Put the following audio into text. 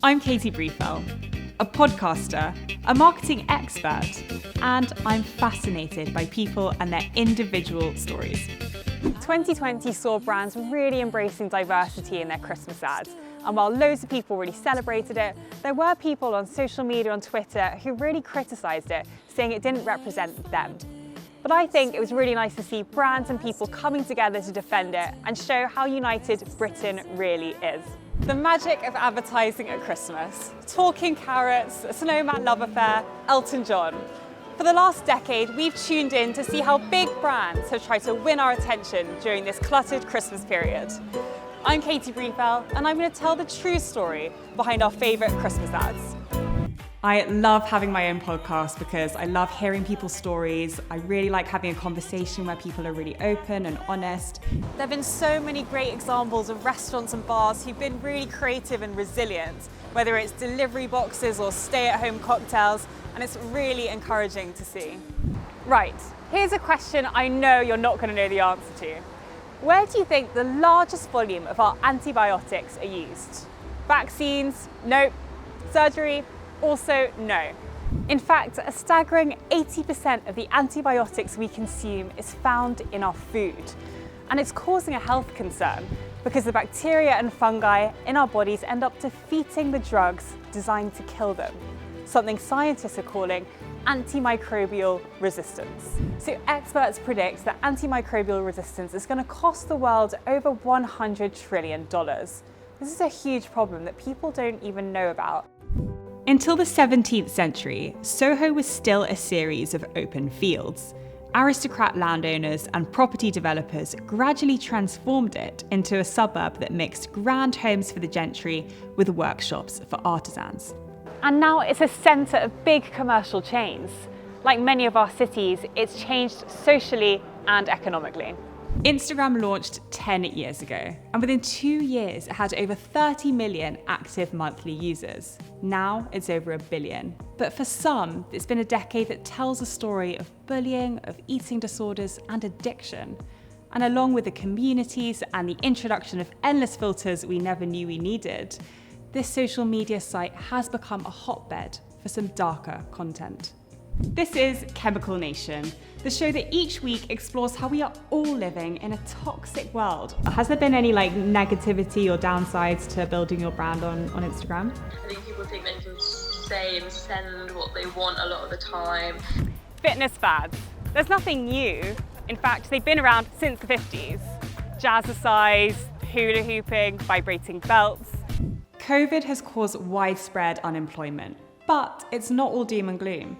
I'm Katie Briefel, a podcaster, a marketing expert, and I'm fascinated by people and their individual stories. 2020 saw brands really embracing diversity in their Christmas ads. And while loads of people really celebrated it, there were people on social media, on Twitter, who really criticised it, saying it didn't represent them. But I think it was really nice to see brands and people coming together to defend it and show how united Britain really is. The magic of advertising at Christmas. Talking carrots, a snowman love affair, Elton John. For the last decade, we've tuned in to see how big brands have tried to win our attention during this cluttered Christmas period. I'm Katie Briefel, and I'm going to tell the true story behind our favourite Christmas ads. I love having my own podcast because I love hearing people's stories. I really like having a conversation where people are really open and honest. There have been so many great examples of restaurants and bars who've been really creative and resilient, whether it's delivery boxes or stay-at-home cocktails, and it's really encouraging to see. Right, here's a question I know you're not going to know the answer to. Where do you think the largest volume of our antibiotics are used? Vaccines? Nope. Surgery? Also no. In fact, a staggering 80% of the antibiotics we consume is found in our food. And it's causing a health concern because the bacteria and fungi in our bodies end up defeating the drugs designed to kill them, something scientists are calling antimicrobial resistance. So experts predict that antimicrobial resistance is going to cost the world over $100 trillion. This is a huge problem that people don't even know about. Until the 17th century, Soho was still a series of open fields. Aristocrat landowners and property developers gradually transformed it into a suburb that mixed grand homes for the gentry with workshops for artisans. And now it's a centre of big commercial chains. Like many of our cities, it's changed socially and economically. Instagram launched 10 years ago, and within 2 years, it had over 30 million active monthly users. Now it's over 1 billion. But for some, it's been a decade that tells a story of bullying, of eating disorders, and addiction. And along with the communities and the introduction of endless filters we never knew we needed, this social media site has become a hotbed for some darker content. This is Chemical Nation, the show that each week explores how we are all living in a toxic world. Has there been any negativity or downsides to building your brand on Instagram? I think people think they can say and send what they want a lot of the time. Fitness fads. There's nothing new. In fact, they've been around since the 50s. Jazzercise, hula hooping, vibrating belts. COVID has caused widespread unemployment, but it's not all doom and gloom.